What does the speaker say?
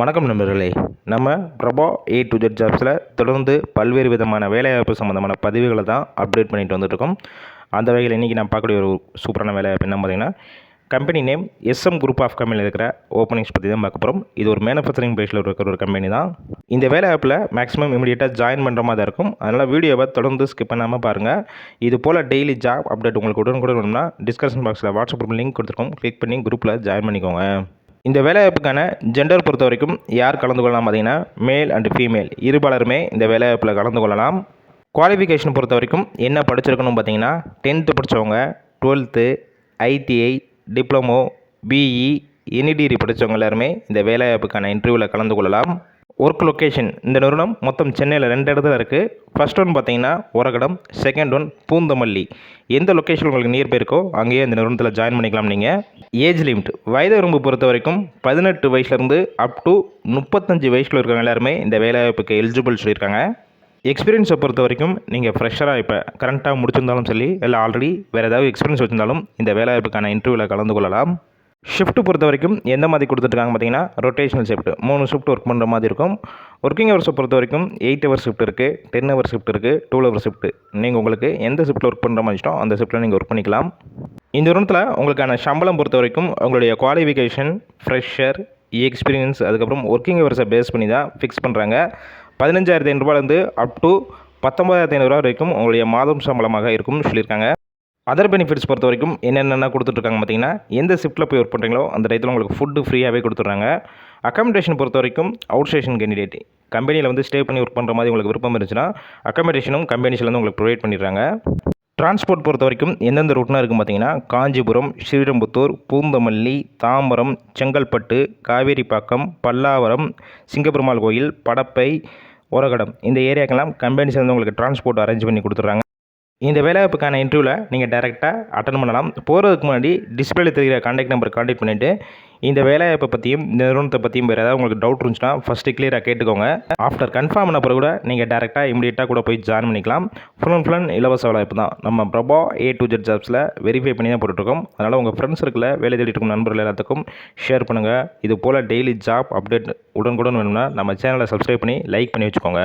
வணக்கம் நண்பர்களே. நம்ம பிரபா A to Z ஜாப்ஸில் தொடர்ந்து பல்வேறு விதமான வேலைவாய்ப்பு சம்மந்தமான பதிவுகளை தான் அப்டேட் பண்ணிட்டு வந்துட்டுருக்கோம். அந்த வகையில் இன்றைக்கி நான் பார்க்கக்கூடிய ஒரு சூப்பரான வேலைவாய்ப்பு என்ன பார்த்தீங்கன்னா, company name SM group of கம்பெனியில் இருக்கிற ஓப்பனிங்ஸ் பற்றி தான் பார்க்க போகிறோம். இது ஒரு மேனுஃபேக்சரிங் பேஸில் இருக்கிற ஒரு கம்பெனி தான். இந்த வேலைவாய்ப்பில் மேக்ஸிமம் இமீடியட்டாக ஜாயின் பண்ணுற மாதிரி தான் இருக்கும். அதனால் வீடியோவை தொடர்ந்து ஸ்கிப் பண்ணாமல் பாருங்கள். இது போல் டெய்லி ஜாப் அப்டேட் உங்களுக்கு உடனுக்குடன் வேணும்னா டிஸ்கிரிப்ஷன் பாக்ஸில் வாட்ஸ்அப் லிங்க் கொடுத்துருக்கோம். கிளிக் பண்ணி குரூப்பில் ஜாயின் பண்ணிக்கோங்க. இந்த வேலைவாய்ப்புக்கான ஜெண்டர் பொறுத்த வரைக்கும் யார் கலந்து கொள்ளலாம் பார்த்தீங்கன்னா, மேல் அண்ட் ஃபீமேல் இருபாலருமே இந்த வேலைவாய்ப்பில் கலந்து கொள்ளலாம். குவாலிஃபிகேஷன் பொறுத்த வரைக்கும் என்ன படிச்சிருக்கணும் பார்த்தீங்கன்னா, 10th படித்தவங்க, 12th, ITI, diploma, BE, any degree படித்தவங்க எல்லாருமே இந்த வேலைவாய்ப்புக்கான இன்டர்வியூவில் கலந்து கொள்ளலாம். ஒர்க் லொக்கேஷன் இந்த நிறுவனம் மொத்தம் சென்னையில் 2 இடத்துல இருக்குது. ஃபர்ஸ்ட் ஒன் பார்த்தீங்கன்னா ஒரகடம், செகண்ட் ஒன் பூந்தமல்லி. எந்த லொக்கேஷன் உங்களுக்கு நியர் இருக்கோ அங்கேயே இந்த நிறுவனத்தில் ஜாயின் பண்ணிக்கலாம். நீங்கள் ஏஜ் லிமிட் வயது வரம்பு பொறுத்த வரைக்கும் 18 வயசுலேருந்து அப் டு 35 வயசில் இருக்கிறவங்க எல்லாருமே இந்த வேலைவாய்ப்புக்கு எலிஜிபிள் சொல்லியிருக்காங்க. எக்ஸ்பீரியன்ஸை பொறுத்த வரைக்கும் நீங்கள் ஃப்ரெஷராக இப்போ கரண்ட்டாக முடிச்சிருந்தாலும் சரி, இல்லை ஆல்ரெடி வேறு ஏதாவது எக்ஸ்பீரியன்ஸ் வச்சிருந்தாலும் இந்த வேலைவாய்ப்புக்கான இன்டர்வியூவில் கலந்து கொள்ளலாம். ஷிஃப்ட் பொறுத்த வரைக்கும் எந்த மாதிரி கொடுத்துருக்காங்க பார்த்தீங்கன்னா, ரொட்டேஷனல் ஷிஃப்ட் 3 ஷிஃப்ட் ஒர்க் பண்ணுற மாதிரி இருக்கும். ஒர்க்கிங் ஹவர்ஸை பொறுத்த வரைக்கும் 8 ஹவர் ஷிஃப்ட் இருக்குது, 10 ஹவர் ஷிஃப்ட் இருக்குது, 12 ஹவர் ஷிஃப்ட். நீங்கள் உங்களுக்கு எந்த ஷிஃப்ட்டில் ஒர்க் பண்ணுற மாதிரி இஷ்டம் அந்த ஷிஃப்ட்டில் நீங்கள் ஒர்க் பண்ணிக்கலாம். இந்த நிறுவனத்தில் உங்களுக்கான சம்பளம் பொறுத்த வரைக்கும் உங்களுடைய குவாலிஃபிகேஷன், ஃப்ரெஷர், எக்ஸ்பீரியன்ஸ், அதுக்கப்புறம் ஒர்க்கிங் ஹவர்ஸை பேஸ் பண்ணி தான் ஃபிக்ஸ் பண்ணுறாங்க. 15,500 அப் டு 19,500 வரைக்கும் உங்களுடைய மாதம் சம்பளமாக இருக்கும்னு சொல்லியிருக்காங்க. அதர் பெனிஃபிட்ஸ் பொறுத்த வரைக்கும் என்னென்ன கொடுத்துட்ருக்காங்க பார்த்தீங்கன்னா, எந்த ஷிஃப்ட்டில் போய் ஒர்க் பண்ணுறீங்களோ அந்த டயத்தில் உங்களுக்கு ஃபுட்டு ஃப்ரீயாகவே கொடுத்துட்றாங்க. அக்காமடேஷன் பொறுத்த வரைக்கும் அவுட் ஸ்டேஷன் கேண்டிடேட் கம்பெனியில் வந்து ஸ்டே பண்ணி ஒர்க் பண்ணுற மாதிரி உங்களுக்கு விருப்பம் இருந்துச்சுன்னா அக்காமடேஷனும் கம்பெனிஸ்லேருந்து உங்களுக்கு ப்ரொவைட் பண்ணிடுறாங்க. டிரான்ஸ்போர்ட் பொறுத்த வரைக்கும் எந்தெந்த ரூட்னா இருக்குது பார்த்தீங்கன்னா, காஞ்சிபுரம், ஸ்ரீரம்புத்தூர், பூந்தமல்லி, தாம்பரம், செங்கல்பட்டு, காவேரிப்பாக்கம், பல்லாவரம், சிங்கப்பெருமாள் கோயில், படப்பை, ஒரகடம் இந்த ஏரியாக்கெல்லாம் கம்பெனிஸ்லேருந்து உங்களுக்கு டிரான்ஸ்போர்ட் அரேஞ்ச் பண்ணி கொடுத்துட்றாங்க. இந்த வேலைவாய்ப்புக்கான இன்டர்வியூவில் நீங்கள் டேரெக்டாக அட்டன் பண்ணலாம். போகிறதுக்கு முன்னாடி டிஸ்பிளேல தெரிகிற கான்டாக்ட் நம்பர் கான்டாக்ட் பண்ணிவிட்டு இந்த வேலைவாய்ப்பை பற்றியும் இந்த நிறுவனத்தை பற்றியும் வேறு ஏதாவது உங்களுக்கு டவுட் இருந்துச்சுன்னா ஃபஸ்ட்டு கிளியராக கேட்டுக்கோங்க. ஆஃப்டர் கன்ஃபார்ம் பண்ண பிறகு கூட நீங்கள் டேரெக்டாக இமீடியட்டாக கூட போய் ஜாயின் பண்ணிக்கலாம். ஃபுல் அண்ட் ஃபுல் இலவச வேலைவாய்ப்பு தான். நம்ம பிரபா A to Z ஜாப்ஸில் வெரிஃபை பண்ணி தான் போட்டுருக்கோம். அதனால் உங்கள் ஃப்ரெண்ட்ஸ் இருக்கிற வேலை தேடிட்டு இருக்கும் நண்பர்கள் எல்லாத்துக்கும் ஷேர் பண்ணுங்கள். இது போல் டெய்லி ஜாப் அப்டேட் உடனுக்குடன் வேணும்னா நம்ம சேனலை சப்ஸ்கிரைப் பண்ணி லைக் பண்ணி வச்சுக்கோங்க.